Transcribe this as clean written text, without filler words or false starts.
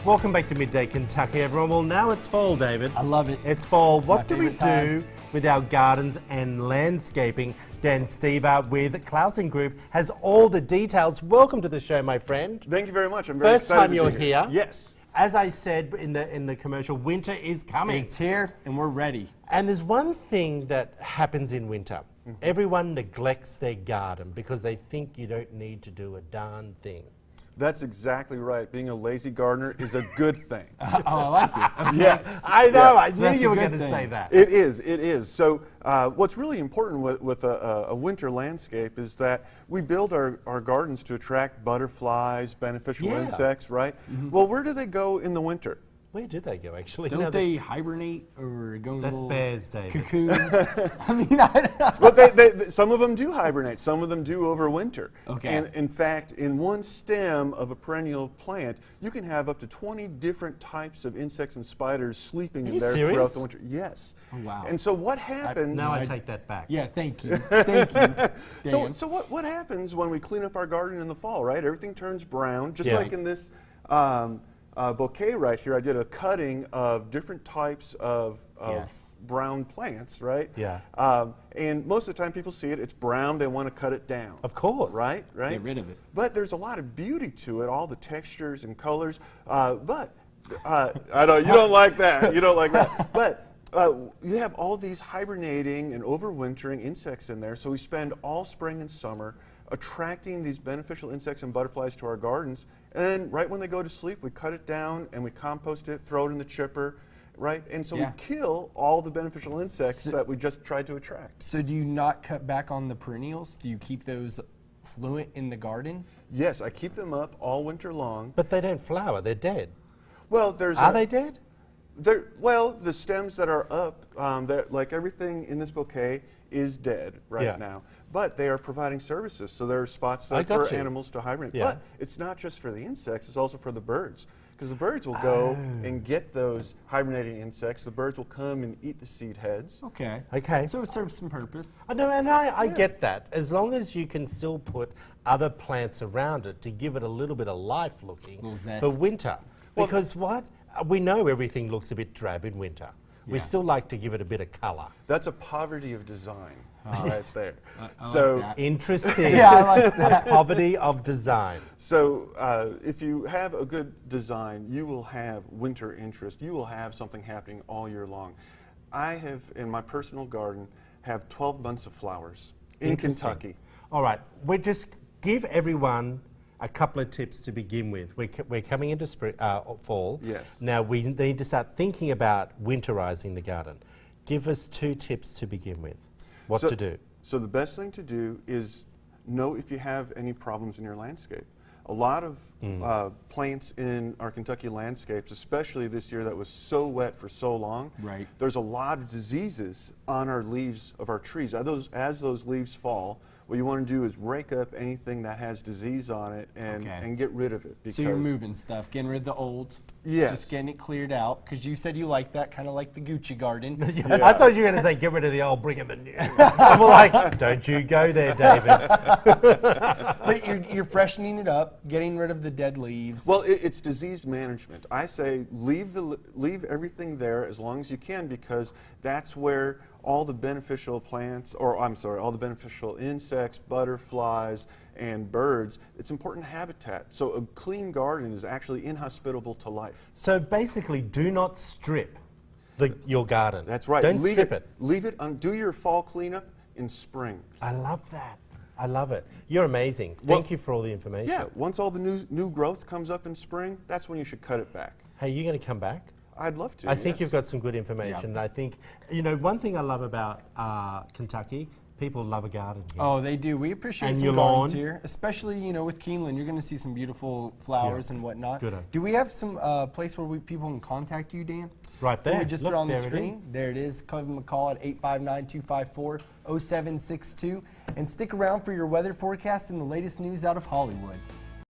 Welcome back to Midday Kentucky, everyone. Well, now it's fall, David. I love it. It's fall. What do we favorite time. do with our gardens and landscaping? Dan Stever with Klausing Group has all the details. Welcome to the show, my friend. Thank you very much. I'm very First excited time to you're be here. Yes. As I said in the commercial, winter is coming. It's here and we're ready. And there's one thing that happens in winter. Everyone neglects their garden because they think you don't need to do a darn thing. That's exactly right. Being a lazy gardener is a good thing. Oh, I like it. Okay. Yes. I know, I So knew that's you a were good going to thing. say that. It is. So what's really important with a winter landscape is that we build our gardens to attract butterflies, beneficial Yeah. insects, right? Well, where do they go in the winter? Where do they go, actually? Don't No, they hibernate or go in That's little bears, David. cocoons? I mean, I don't Well, some of them do hibernate. Some of them do overwinter. Okay. And in fact, in one stem of a perennial plant, you can have up to 20 different types of insects and spiders sleeping Are in you there serious? throughout the winter. Yes. Oh, wow. And so what happens? Now I take that back. Yeah, thank you. Thank you. Dan. So what happens when we clean up our garden in the fall, right? Everything turns brown, just Yeah. like in this bouquet right here. I did a cutting of different types of Yes. brown plants, right? Yeah. And most of the time people see it, it's brown, they want to cut it down. Of course. Right? Get rid of it. But there's a lot of beauty to it, all the textures and colors. I know you don't like that. You don't like that. But you have all these hibernating and overwintering insects in there. So we spend all spring and summer attracting these beneficial insects and butterflies to our gardens. And then right when they go to sleep, we cut it down and we compost it, throw it in the chipper, right? And so Yeah. we kill all the beneficial insects So- that we just tried to attract. So do you not cut back on the perennials? Do you keep those fluent in the garden? Yes, I keep them up all winter long. But they don't flower, they're dead. Well, there's Are they dead? Well, the stems that are up, like everything in this bouquet, is dead right Yeah. now. But they are providing services, so there are spots I there for got you. animals to hibernate. Yeah. But it's not just for the insects; it's also for the birds, because the birds will go and get those hibernating insects. The birds will come and eat the seed heads. Okay. Okay. So it serves some purpose. I know, and I get that. As long as you can still put other plants around it to give it a little bit of life looking Little zest. for winter. Well, Because what? We know everything looks a bit drab in winter. We Yeah. still like to give it a bit of colour. That's a poverty of design right there. I So. like that. Interesting. Yeah, I like that. Poverty of design. So if you have a good design, you will have winter interest. You will have something happening all year long. I have, in my personal garden, have 12 months of flowers in Interesting. Kentucky. All right, we just give everyone a couple of tips to begin with. We're coming into spring, fall. Yes. Now we need to start thinking about winterizing the garden. Give us 2 tips to begin with. What to do? So the best thing to do is know if you have any problems in your landscape. A lot of plants in our Kentucky landscapes, especially this year that was so wet for so long, Right. there's a lot of diseases on our leaves of our trees. As those leaves fall, what you want to do is rake up anything that has disease on it and, Okay. and get rid of it. So you're moving stuff, getting rid of the old. Yes. Just getting it cleared out, because you said you like that, kind of like the Gucci garden. I thought you were going to say get rid of the old, bring in the new. I'm like, don't you go there, David. But you're freshening it up, getting rid of the dead leaves. Well, it's disease management. I say leave everything there as long as you can, because that's where all the beneficial plants, all the beneficial insects, butterflies, and birds, it's important habitat. So a clean garden is actually inhospitable to life. So basically, do not strip your garden. That's right. Don't strip it. Leave it, do your fall cleanup in spring. I love that. I love it. You're amazing. Well, Thank you for all the information. Yeah, once all the new growth comes up in spring, that's when you should cut it back. Hey, you going to come back? I'd love to. I think yes. you've got some good information. I think, one thing I love about Kentucky, people love a garden here. Oh, they do. We appreciate And some your gardens lawn. here, especially with Keeneland. You're going to see some beautiful flowers and whatnot. Good. Do we have some place where people can contact you, Dan? Right there. We just Look, put it on the there it screen. is. There it is. Give them a call at 859-254-0762. And stick around for your weather forecast and the latest news out of Hollywood.